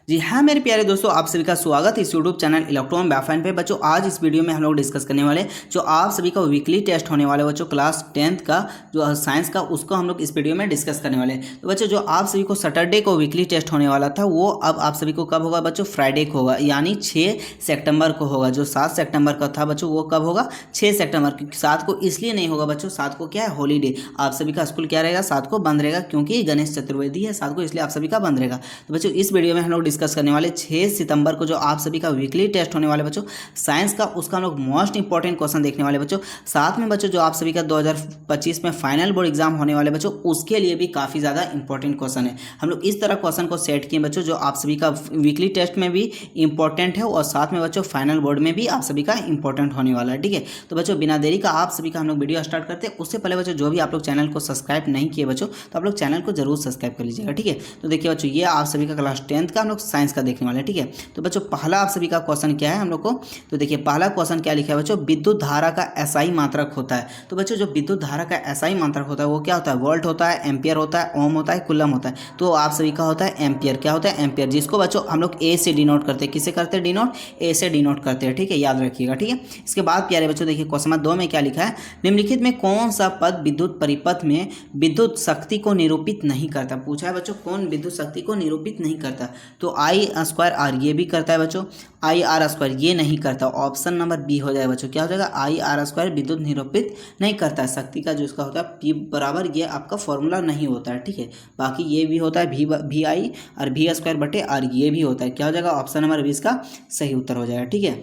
जी हाँ मेरे प्यारे दोस्तों, आप सभी का स्वागत है इस यूट्यूब चैनल इलेक्ट्रॉन व्यापार पे। बच्चों आज इस वीडियो में हम लोग डिस्कस करने वाले जो आप सभी का वीकली टेस्ट होने वाला है बच्चों क्लास 10th का जो साइंस का, उसको हम लोग इस वीडियो में डिस्कस करने वाले हैं। तो बच्चों जो आप सभी को सैटरडे को वीकली टेस्ट होने वाला था वो अब आप सभी को कब होगा बच्चों? फ्राइडे को होगा, यानी 6 सितंबर को होगा। जो 7 सितंबर का था बच्चों वो कब होगा? 6 सितंबर। क्योंकि 7 को इसलिए नहीं होगा बच्चों, 7 को क्या है? हॉलीडे। आप सभी का स्कूल क्या रहेगा? 7 को बंद रहेगा, क्योंकि गणेश चतुर्थी है 7 को, इसलिए आप सभी का बंद रहेगा। तो बच्चों इस वीडियो में हम लोग डिस्कस करने वाले 6 सितंबर को जो आप सभी का वीकली टेस्ट होने वाले बच्चों साइंस का, उसका हम लोग मोस्ट इंपॉर्टेंट क्वेश्चन देखने वाले बच्चों। साथ में बच्चों जो आप सभी का 2025 में फाइनल बोर्ड एग्जाम होने वाले बच्चों, उसके लिए भी काफ़ी ज़्यादा इंपॉर्टेंट क्वेश्चन है। हम लोग इस तरह क्वेश्चन को सेट किए बच्चों जो आप सभी का वीकली टेस्ट में भी इंपॉर्टेंट है और साथ में बच्चों फाइनल बोर्ड में भी आप सभी का इंपॉर्टेंट होने वाला है। ठीक है, तो बच्चों बिना देरी का आप सभी का हम लोग वीडियो स्टार्ट करते हैं। उससे पहले बच्चों जो भी आप लोग चैनल को सब्सक्राइब नहीं किए बच्चों, तो आप लोग चैनल को जरूर सब्सक्राइब कर लीजिएगा। ठीक है, तो देखिए बच्चों ये आप सभी का क्लास 10th का हम लोग साइंस का देखने वाले हैं। ठीक है, तो बच्चों पहला आप सभी का क्वेश्चन क्या है हम लोग को? तो देखिए पहला क्वेश्चन क्या लिखा है बच्चों? विद्युत धारा का एसआई मात्रक होता है। तो बच्चों जो विद्युत धारा का एसआई मात्रक होता है वो क्या होता है? वोल्ट होता है, एम्पियर होता है, ओम होता है, कूलम होता है। तो आप सभी का होता है एम्पियर। क्या होता है? एम्पियर, जिसको बच्चों हम लोग ए से डिनोट करते हैं। किसे करते हैं डिनोट? ए से डिनोट करते हैं। ठीक है, याद रखिएगा। ठीक है, इसके बाद प्यारे बच्चों देखिए क्वेश्चन नंबर 2 में क्या लिखा है? निम्नलिखित में कौन सा पद विद्युत परिपथ में विद्युत शक्ति को निरूपित नहीं करता? पूछा है बच्चों कौन विद्युत शक्ति को निरूपित नहीं करता? तो आई स्क्वायर आर ये भी करता है बच्चों, आई आर स्क्वायर ये नहीं करता। ऑप्शन नंबर बी हो जाएगा बच्चों। क्या हो जाएगा? आई आर स्क्वायर विद्युत निरूपित नहीं करता है। शक्ति का जो इसका होता है पी बराबर, ये आपका फॉर्मूला नहीं होता है। ठीक है, बाकी ये भी होता है भी आई और भी स्क्वायर बटे आर, ये भी होता है। क्या हो जाएगा? ऑप्शन नंबर 20 का सही उत्तर हो जाएगा। ठीक है,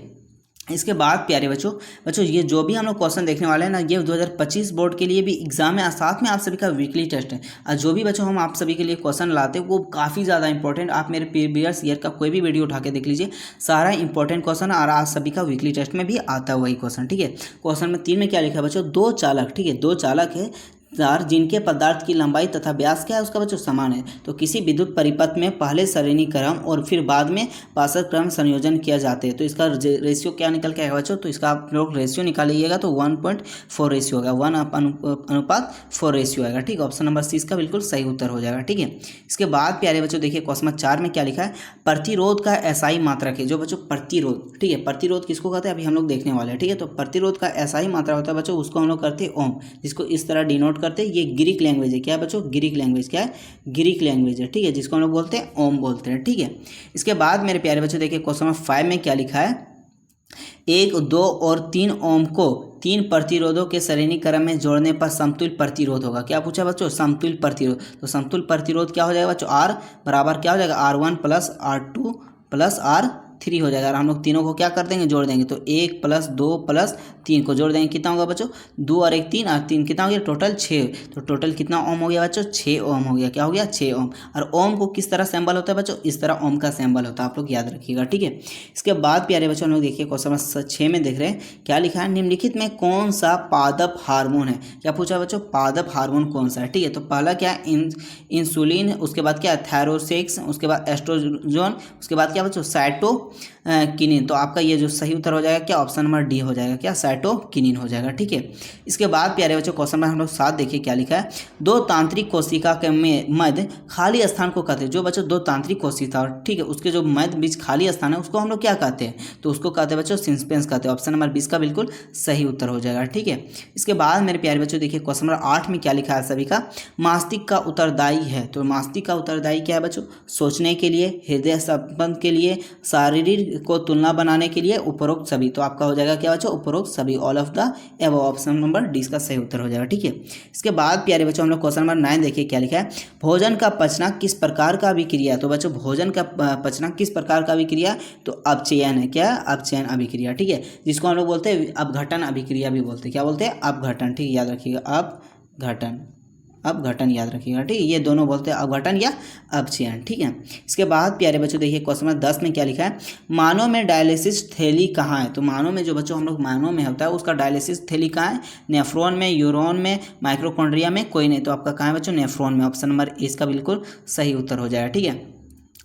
इसके बाद प्यारे बच्चों ये जो भी हम लोग क्वेश्चन देखने वाले हैं ना, ये 2025 बोर्ड के लिए भी एग्जाम है और साथ में आप सभी का वीकली टेस्ट है। और जो भी बच्चों हम आप सभी के लिए क्वेश्चन लाते हैं वो काफ़ी ज़्यादा इंपॉर्टेंट, आप मेरे प्रीवियस ईयर का कोई भी वीडियो उठा के देख लीजिए, सारा इंपॉर्टेंट क्वेश्चन और आप सभी का वीकली टेस्ट में भी आता है वही क्वेश्चन। ठीक है, क्वेश्चन में 3 में क्या लिखा है बच्चों? दो चालक, ठीक है, दो चालक है तार जिनके पदार्थ की लंबाई तथा व्यास क्या है उसका बच्चों समान है, तो किसी विद्युत परिपथ में पहले श्रेणी क्रम और फिर बाद में पार्षद क्रम संयोजन किया जाते हैं। तो इसका रेशियो क्या निकल के आएगा बच्चों? तो इसका आप लोग रेशियो निकालिएगा तो 1.4 रेशियो होगा, 1 अनुपात 4 रेशियो आएगा। ठीक है, ऑप्शन नंबर सी इसका बिल्कुल सही उत्तर हो जाएगा। ठीक है, इसके बाद प्यारे बच्चों देखिए क्वेश्चन नंबर 4 में क्या लिखा है? प्रतिरोध का एसआई मात्रक है। जो बच्चों प्रतिरोध, ठीक है, प्रतिरोध किसको कहते हैं अभी हम लोग देखने वाले हैं। ठीक है, तो प्रतिरोध का एसआई मात्रा होता है बच्चों, उसको हम लोग करते हैं ओम, जिसको इस तरह डिनोट करते हैं। ये ग्रीक लैंग्वेज है। क्या है बच्चों? Greek language. क्या है? ग्रीक लैंग्वेज है। ठीक है, जिसको हम लोग बोलते हैं ओम बोलते हैं। ठीक है, इसके बाद मेरे प्यारे बच्चों देखिए क्वेश्चन नंबर 5 में क्या लिखा है? 1, 2 और 3 ओम को 3 प्रतिरोधों के श्रेणी क्रम में जोड़ने पर समतुल्य प्रतिरोध होगा। क्या पूछा बच्चों? समतुल्य प्रतिरोध। तो समतुल्य प्रतिरोध क्या हो जाएगा बच्चों? आर बराबर क्या हो जाएगा? R1 plus R2 plus R3 हो जाएगा। और हम लोग तीनों को क्या कर देंगे? जोड़ देंगे। तो 1 प्लस 2 प्लस 3 को जोड़ देंगे, कितना होगा बच्चों? 2 और 1 3 और 3 कितना हो गया? टोटल 6। तो टोटल कितना ओम हो गया बच्चों? 6 ओम हो गया। क्या हो गया? 6 ओम। और ओम को किस तरह सिंबल होता है बच्चों? इस तरह ओम का सिंबल होता है, आप लोग याद रखिएगा। ठीक है, इसके बाद प्यारे बच्चों हम लोग देखिए क्वेश्चन नंबर 6 में देख रहे हैं क्या लिखा है? निम्नलिखित में कौन सा पादप हार्मोन है? क्या पूछा बच्चों? पादप हार्मोन कौन सा है? ठीक है, तो पहला क्या है? इंसुलिन, उसके बाद क्या है? थायरोसेक्स, उसके बाद एस्ट्रोजोन, उसके बाद क्या बच्चों? साइटोकिनिन। तो आपका ये जो सही उत्तर हो जाएगा क्या? ऑप्शन नंबर डी हो जाएगा। क्या? साइटोकिनिन हो जाएगा। ठीक है, इसके बाद प्यारे बच्चों क्वेश्चन में हम लोग 7 देखिए क्या लिखा है? दो तांत्रिक कोशिका के मध्य खाली स्थान को कहते हैं। जो बच्चों दो तांत्रिक कोशिका, ठीक है, उसके जो मध्य बीच खाली स्थान है उसको हम लोग क्या कहते हैं? तो उसको कहते हैं बच्चों सिस्पेंस कहते हैं। ऑप्शन नंबर 20 का बिल्कुल सही उत्तर हो जाएगा। ठीक है, इसके बाद मेरे प्यारे बच्चों देखिए क्वेश्चन नंबर 8 में क्या लिखा है सभी का? मस्तिष्क का उत्तरदायी है। तो मस्तिष्क का उत्तरदायी क्या है बच्चों? सोचने के लिए, हृदय संबंध के लिए, शारीरिक को तुलना बनाने के लिए, उपरोक्त सभी। तो आपका हो जाएगा क्या बच्चों? उपरोक्त सभी, all of the above. Option number D का सही उत्तर हो जाएगा। ठीक है, इसके बाद प्यारे बच्चों हम लोग क्वेश्चन नंबर 9 देखिए क्या लिखा है? भोजन का पचना किस प्रकार का अभिक्रिया? तो बच्चों भोजन का पचना किस प्रकार का अभिक्रिया? तो अपचयन है। क्या? अपचयन अभिक्रिया। ठीक है, जिसको हम लोग बोलते हैं अपघटन अभिक्रिया भी बोलते हैं। क्या बोलते हैं? अपघटन। ठीक है, याद रखिएगा, अपघटन, अपघटन याद रखिएगा। ठीक है, ये दोनों बोलते हैं अपघटन या अपचयन। ठीक है, इसके बाद प्यारे बच्चों देखिए क्वेश्चन नंबर 10 में क्या लिखा है? मानव में डायलिसिस थैली कहाँ है? तो मानव में जो बच्चों हम लोग मानव में होता है उसका डायलिसिस थैली कहाँ है? नेफ्रॉन में, यूरोन में, माइक्रोकॉन्ड्रिया में, कोई नहीं। तो आपका कहाँ है बच्चों? नेफ्रॉन में। ऑप्शन नंबर इसका बिल्कुल सही उत्तर हो जाएगा। ठीक है,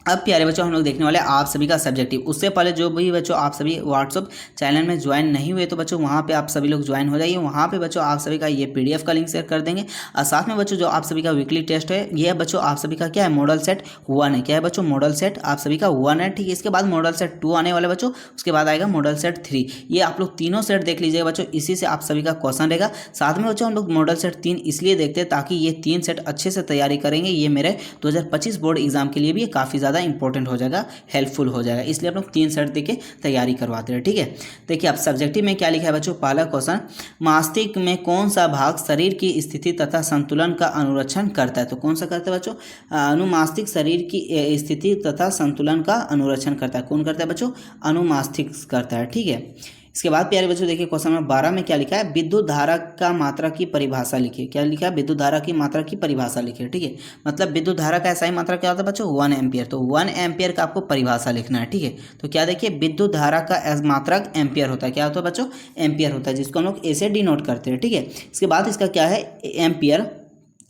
अब प्यारे बच्चों हम लोग देखने वाले आप सभी का सब्जेक्टिव। उससे पहले जो भी बच्चों आप सभी व्हाट्सअप चैनल में ज्वाइन नहीं हुए तो बच्चों वहाँ पे आप सभी लोग ज्वाइन हो जाइए। वहाँ पे बच्चों आप सभी का ये PDF का लिंक शेयर कर देंगे। और साथ में बच्चों जो आप सभी का वीकली टेस्ट है ये बच्चों आप सभी का क्या है, मॉडल सेट 1 है। क्या है बच्चों, मॉडल सेट आप सभी का 1 है, ठीक है। इसके बाद मॉडल सेट 2 आने वाले बच्चों, उसके बाद आएगा मॉडल सेट 3। ये आप लोग तीनों सेट देख लीजिएगा बच्चों, इसी से आप सभी का क्वेश्चन रहेगा। साथ में बच्चों हम लोग मॉडल सेट 3 इसलिए देखते हैं ताकि ये 3 सेट अच्छे से तैयारी करेंगे। ये मेरे 2025 बोर्ड एग्जाम के लिए भी काफ़ी ज़्यादा इंपॉर्टेंट हो जाएगा, हेल्पफुल हो जाएगा, इसलिए आप लोग 3 सेट देके तैयारी करवाते हैं, ठीक है। देखिए अब सब्जेक्टिव में क्या लिखा है बच्चों, पहला क्वेश्चन, मस्तिष्क में कौन सा भाग शरीर की स्थिति तथा संतुलन का अनुरक्षण करता है? तो कौन सा करता है बच्चों, अनुमस्तिष्क शरीर की स्थिति तथा संतुलन का अनुरक्षण करता है। कौन करता है बच्चों, अनुमस्तिष्क करता है, ठीक है। इसके बाद प्यारे बच्चों देखिए क्वेश्चन नंबर 12 में क्या लिखा है, विद्युत धारा का मात्रा की परिभाषा लिखिए। क्या लिखा है, विद्युत धारा की मात्रा की परिभाषा लिखिए, ठीक है। मतलब विद्युत धारा का ऐसा ही मात्रा क्या होता है बच्चों, 1 एम्पियर। तो 1 एम्पियर का आपको परिभाषा लिखना है, ठीक है। तो क्या देखिए, विद्युत धारा का मात्रक एम्पियर होता है। क्या होता है बच्चों, एम्पियर होता है, जिसको हम लोग ए से डिनोट करते हैं, ठीक है। इसके बाद इसका क्या है, एम्पियर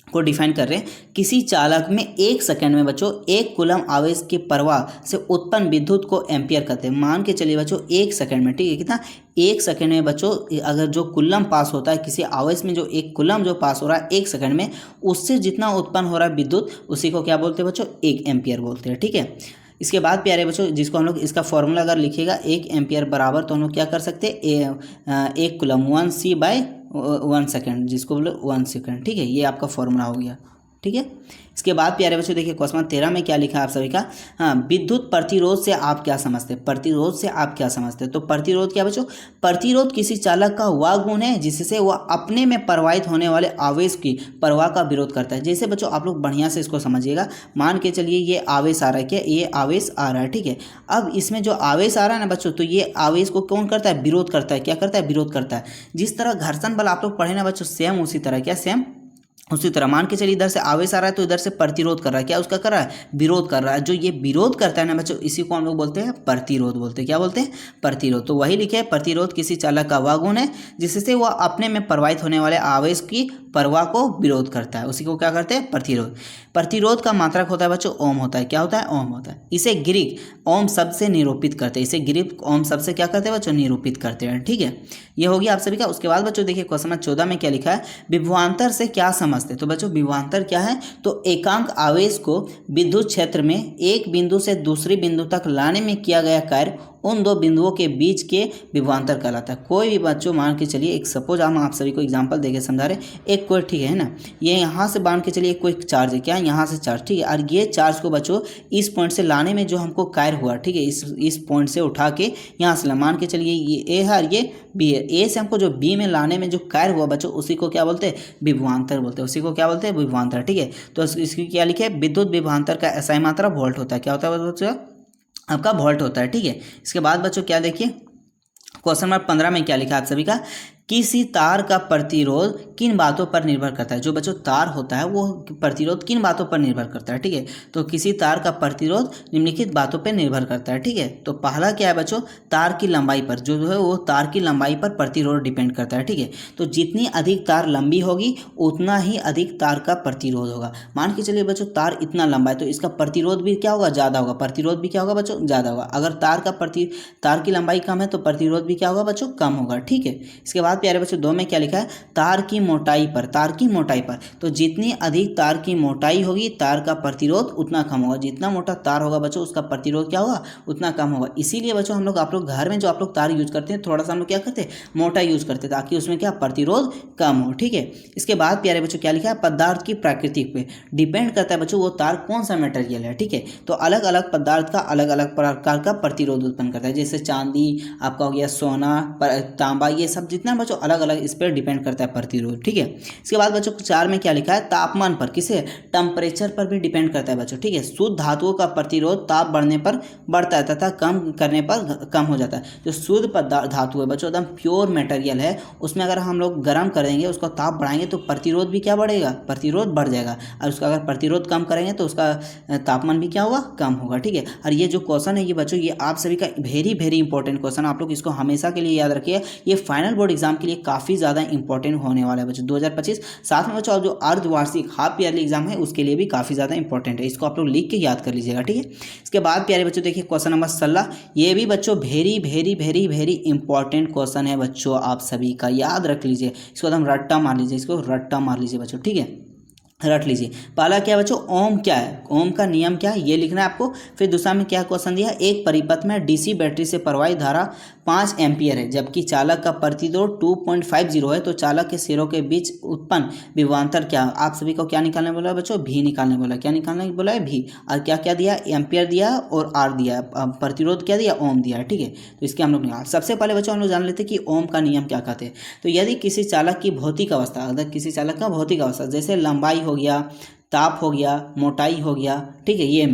को डिफाइन कर रहे हैं, किसी चालक में 1 सेकंड में बच्चों 1 कूलम आवेश के प्रवाह से उत्पन्न विद्युत को एम्पियर कहते हैं। मान के चलिए बच्चों 1 सेकंड में, ठीक है, कितना, 1 सेकंड में बच्चों अगर जो कूलम पास होता है किसी आवेश में, जो 1 कूलम जो पास हो रहा है 1 सेकंड में, उससे जितना उत्पन्न हो रहा है विद्युत, उसी को क्या बोलते हैं बच्चों, 1 एम्पियर बोलते हैं, ठीक है। इसके बाद प्यारे बच्चों जिसको हम लोग इसका फॉर्मूला अगर लिखिएगा 1 एम्पियर बराबर, तो हम लोग क्या कर सकते हैं, 1 कूलम 1c/1 सेकेंड, जिसको बोलो 1 सेकेंड, ठीक है। ये आपका फॉर्मूला हो गया, ठीक है। इसके बाद प्यारे बच्चों देखिए क्वेश्चन 13 में क्या लिखा है आप सभी का, हाँ, विद्युत प्रतिरोध से आप क्या समझते हैं? प्रतिरोध से आप क्या समझते हैं? तो प्रतिरोध क्या बच्चों, प्रतिरोध किसी चालक का वह गुण है जिससे वह अपने में प्रवाहित होने वाले आवेश की प्रवाह का विरोध करता है। जैसे बच्चों आप लोग बढ़िया से इसको समझिएगा, मान के चलिए ये आवेश आ रहा है, क्या ये आवेश आ रहा है, ठीक है। अब इसमें जो आवेश आ रहा है ना बच्चों, तो ये आवेश को कौन करता है, विरोध करता है। क्या करता है, विरोध करता है। जिस तरह घर्षण बल आप लोग पढ़े ना बच्चों, सेम उसी तरह, क्या सेम उसी तरह मान के चलिए इधर से आवेश आ रहा है तो इधर से प्रतिरोध कर रहा है, क्या उसका कर रहा है, विरोध कर रहा है। जो ये विरोध करता है ना बच्चों, इसी को हम लोग बोलते हैं प्रतिरोध बोलते हैं। क्या बोलते हैं, प्रतिरोध। तो वही लिखे, प्रतिरोध किसी चालक का वह गुण है जिससे वह अपने में प्रवाहित होने वाले आवेश की प्रवाह को विरोध करता है, उसी को क्या करते हैं, प्रतिरोध। प्रतिरोध का मात्रक होता है बच्चों ओम होता है। क्या होता है, ओम होता है। इसे ग्रीक ओम शब्द से निरूपित करते हैं, इसे ग्रीक ओम शब्द से क्या करते हैं बच्चों, निरूपित करते हैं, ठीक है। ये होगी आप सभी का। उसके बाद बच्चों देखिए क्वेश्चन 14 में क्या लिखा है, विभवांतर से क्या समझते हैं? तो बच्चों विभवांतर क्या है, तो एकांक आवेश को विद्युत क्षेत्र में एक बिंदु से दूसरी बिंदु तक लाने में किया गया कार्य उन 2 बिंदुओं के बीच के विभवांतर कहलाता है। कोई भी बच्चों मान के चलिए, एक सपोज हम आप सभी को एग्जांपल देके समझा रहे, एक कोई, ठीक है ना, ये यहाँ से मान के चलिए कोई चार्ज है, क्या यहाँ से चार्ज, ठीक है। और ये चार्ज को बच्चों इस पॉइंट से लाने में जो हमको कार्य हुआ, ठीक है, इस पॉइंट से उठा के यहाँ से मान के चलिए ये ए है और ये बी है, ए से हमको जो बी में लाने में जो कार्य हुआ बच्चों, उसी को क्या बोलते हैं, विभवांतर बोलते हैं, उसी को क्या बोलते हैं, विभवांतर, ठीक है। तो इसकी क्या लिखे, विद्युत विभवांतर का SI मात्रा वोल्ट होता है। क्या होता है बच्चों, आपका वोल्ट होता है, ठीक है। इसके बाद बच्चों क्या देखिए क्वेश्चन नंबर 15 में क्या लिखा है आप सभी का, किसी तार का प्रतिरोध किन बातों पर निर्भर करता है? जो बच्चों तार होता है वो प्रतिरोध किन बातों पर निर्भर करता है, ठीक है। तो किसी तार का प्रतिरोध निम्नलिखित बातों पर निर्भर करता है, ठीक है। तो पहला क्या है बच्चों, तार की लंबाई पर, जो है वो तार की लंबाई पर प्रतिरोध डिपेंड करता है, ठीक है। तो जितनी अधिक तार लंबी होगी उतना ही अधिक तार का प्रतिरोध होगा। मान के चलिए बच्चों तार इतना लंबा है तो इसका प्रतिरोध भी क्या होगा, ज़्यादा होगा। प्रतिरोध भी क्या होगा बच्चों, ज़्यादा होगा। अगर तार की लंबाई कम है तो प्रतिरोध भी क्या होगा बच्चों, कम होगा, ठीक है। इसके बाद प्यारे बच्चों 2 में क्या लिखा है, तार की मोटाई पर, तार की मोटाई पर, तो जितनी अधिक तार की मोटाई होगी तार का प्रतिरोध उतना कम होगा। जितना मोटा तार होगा बच्चों उसका प्रतिरोध क्या होगा, उतना कम होगा। इसीलिए बच्चों हम लोग, आप लोग घर में जो आप लोग तार यूज करते हैं थोड़ा सा हम लोग क्या करते हैं, मोटा यूज करते हैं ताकि उसमें क्या प्रतिरोध कम हो, ठीक है। इसके बाद प्यारे बच्चों क्या लिखा है, पदार्थ की प्रकृति पे डिपेंड करता है बच्चों वो तार कौन सा मटेरियल है, ठीक है। तो अलग अलग पदार्थ का अलग अलग प्रकार का प्रतिरोध उत्पन्न करता है। जैसे चांदी आपका हो गया, सोना, तांबा, ये सब जितना बच्चों अलग अलग इस पर डिपेंड करता है प्रतिरोध, ठीक है। इसके बाद बच्चों 4 में क्या लिखा है, तापमान पर, किसे, टेम्परेचर पर भी डिपेंड करता है बच्चों, ठीक है। शुद्ध धातुओं का प्रतिरोध ताप बढ़ने पर बढ़ता है तथा कम करने पर कम हो जाता है। जो शुद्ध धातु है बच्चों एकदम प्योर मटेरियल है, उसमें अगर हम लोग गर्म कर देंगे, उसका ताप बढ़ाएंगे तो प्रतिरोध भी क्या बढ़ेगा, प्रतिरोध बढ़ जाएगा। और उसका अगर प्रतिरोध कम करेंगे तो उसका तापमान भी क्या होगा, कम होगा, ठीक है। और ये जो क्वेश्चन है ये बच्चों ये आप सभी का वेरी वेरी इंपॉर्टेंट क्वेश्चन, आप लोग इसको हमेशा के लिए याद रखिए। ये फाइनल बोर्ड एग्जाम एग्जाम के लिए काफ़ी ज़्यादा इंपॉर्टेंट होने वाला है बच्चों 2025। साथ में बच्चों जो अर्धवार्षिक हाफ ईयरली एग्जाम है उसके लिए भी काफ़ी ज़्यादा इंपॉर्टेंट है, इसको आप लोग लिख के याद कर लीजिएगा, ठीक है। इसके बाद प्यारे बच्चों देखिए क्वेश्चन नंबर 16, ये भी बच्चों very very very very important question है बच्चों, आप सभी का याद रख लीजिए, इसको एकदम रट्टा मार लीजिए, इसको रट्टा मार लीजिए बच्चों, ठीक है, रट लीजिए। पहला क्या बच्चों, ओम क्या है, ओम का नियम क्या है ये लिखना है आपको। फिर दूसरा में क्या क्वेश्चन दिया, एक परिपथ में डीसी बैटरी से प्रवाहित धारा 5 एम्पियर है जबकि चालक का प्रतिरोध 2.50 है, तो चालक के सिरों के बीच उत्पन्न विभवांतर क्या, आप सभी को क्या निकालने बोला है बच्चों, भी निकालने बोला, क्या निकालने बोला है, भी। और क्या क्या दिया, एम्पियर दिया और आर दिया, प्रतिरोध क्या दिया, ओम दिया है, ठीक है। तो इसके हम लोग निकाल, सबसे पहले बच्चों हम लोग जान लेते हैं कि ओम का नियम क्या कहते हैं। तो यदि किसी चालक की भौतिक अवस्था, अगर किसी चालक का भौतिक अवस्था जैसे लंबाई हो गया, ताप हो गया, मोटाई हो गया, ठीक है, ये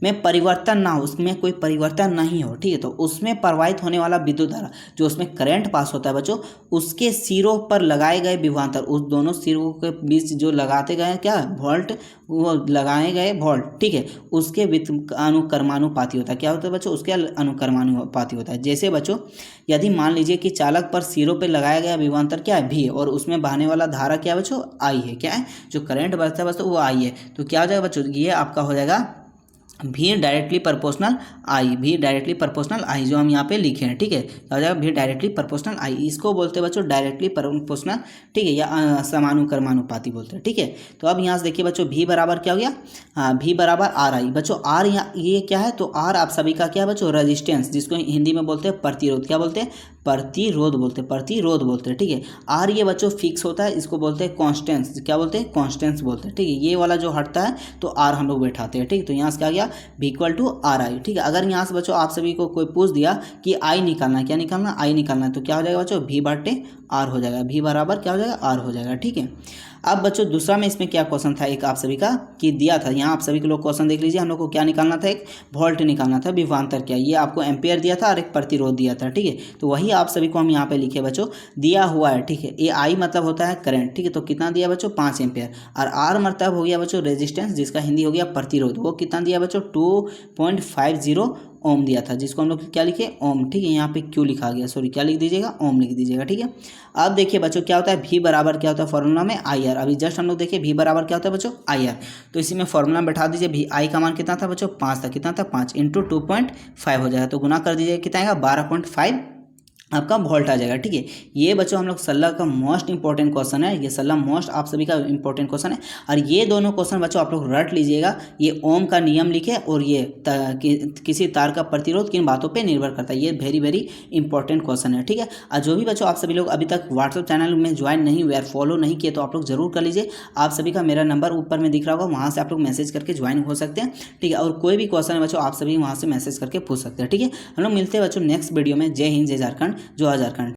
में परिवर्तन ना हो, उसमें कोई परिवर्तन नहीं हो, ठीक है, तो उसमें प्रवाहित होने वाला विद्युत धारा जो उसमें करंट पास होता है बच्चों, उसके सिरों पर लगाए गए विभवांतर, उस दोनों सिरों के बीच जो लगाते गए क्या वोल्ट, वो लगाए गए वोल्ट, ठीक है, उसके अनुक्रमानुपाती होता है, क्या होता है बच्चों, उसके अनुक्रमानुपाती होता है। जैसे बच्चों यदि मान लीजिए कि चालक पर सिरों पर लगाया गया विभवांतर क्या है, भी है, और उसमें बहने वाला धारा क्या है बच्चों, आई है, क्या है, जो करंट बहता है बच्चों वो आई है, तो क्या हो जाएगा बच्चों, ये आपका हो जाएगा भी डायरेक्टली प्रोपोर्शनल आई, भी डायरेक्टली प्रोपोर्शनल आई, जो हम यहाँ पे लिखे हैं, ठीक है, क्या हो जाएगा, भी डायरेक्टली प्रोपोर्शनल आई, इसको बोलते हैं बच्चों डायरेक्टली प्रोपोर्शनल, ठीक है, या समानुक्रमानुपाती बोलते हैं, ठीक है। तो अब यहाँ से देखिए बच्चों भी बराबर क्या हो गया, भी बराबर आर आई, बच्चों आर ये क्या है, तो आर आप सभी का क्या है बच्चों, रेजिस्टेंस, जिसको हिंदी में बोलते हैं प्रतिरोध, क्या बोलते हैं, प्रतिरोध बोलते हैं, प्रतिरोध बोलते हैं, ठीक है। आर ये बच्चों फिक्स होता है, इसको बोलते हैं कॉन्स्टेंस, क्या बोलते हैं, कॉन्स्टेंस बोलते हैं, ठीक है। ये वाला जो हटता है तो आर हम लोग बैठाते हैं, ठीक है। तो यहाँ से क्या गया, भी इक्वल टू आर आई, ठीक है। अगर यहाँ से बच्चों आप सभी को कोई पूछ दिया कि आई निकालना है, क्या निकालना, आई निकालना है, तो क्या हो जाएगा बच्चों, भी बाटे आर हो जाएगा, भी बराबर क्या हो जाएगा, आर हो जाएगा, ठीक है। अब बच्चों दूसरा में इसमें क्या क्वेश्चन था, एक आप सभी का कि दिया था, यहाँ आप सभी के लोग क्वेश्चन देख लीजिए, हम लोग को क्या निकालना था, एक वोल्ट निकालना था, विभवांतर क्या, ये आपको एम्पियर दिया था और एक प्रतिरोध दिया था, ठीक है। तो वही आप सभी को हम यहाँ पे लिखे बच्चों, दिया हुआ है, ठीक है। ये आई मतलब होता है करंट, ठीक है, तो कितना दिया बच्चों, 5 एम्पियर, और आर मतलब हो गया बच्चों रेजिस्टेंस, जिसका हिंदी हो गया प्रतिरोध, वो कितना दिया बच्चों, 2.50 ओम दिया था, जिसको हम लोग क्या लिखे, ओम, ठीक है। यहाँ पे क्यों लिखा गया, सॉरी, क्या लिख दीजिएगा, ओम लिख दीजिएगा, ठीक है। अब देखिए बच्चों क्या होता है, भी बराबर क्या होता है फॉर्मूला में, आई आर, अभी जस्ट हम लोग देखिए भी बराबर क्या होता है बच्चों, आई आर, तो इसी में फॉर्मूला में बैठा दीजिए, भी आई का मान कितना था बच्चों, 5 था, कितना था, 5 इंटू 2.5 हो जाएगा, तो गुना कर दीजिए, कितना आएगा, 12.5 आपका वोल्ट आ जाएगा, ठीक है। ये बच्चों हम लोग 16 का मोस्ट इंपॉर्टेंट क्वेश्चन है, ये 16 मोस्ट आप सभी का इंपॉर्टेंट क्वेश्चन है, और ये दोनों क्वेश्चन बच्चों आप लोग रट लीजिएगा, ये ओम का नियम लिखे, और ये किसी तार का प्रतिरोध किन बातों पे निर्भर करता है, ये वेरी वेरी इंपॉर्टेंट क्वेश्चन है, ठीक है। और जो भी बच्चों आप सभी लोग अभी तक व्हाट्सअप चैनल में ज्वाइन नहीं हुए, फॉलो नहीं किए, तो आप लोग जरूर कर लीजिए, आप सभी का मेरा नंबर ऊपर में दिख रहा होगा, वहाँ से आप लोग मैसेज करके ज्वाइन हो सकते हैं, ठीक है। और कोई भी क्वेश्चन है बच्चों आप सभी वहाँ से मैसेज करके पूछ सकते हैं, ठीक है। हम लोग मिलते हैं बच्चों नेक्स्ट वीडियो में। जय हिंद, जय झारखंड, जो झारखंड।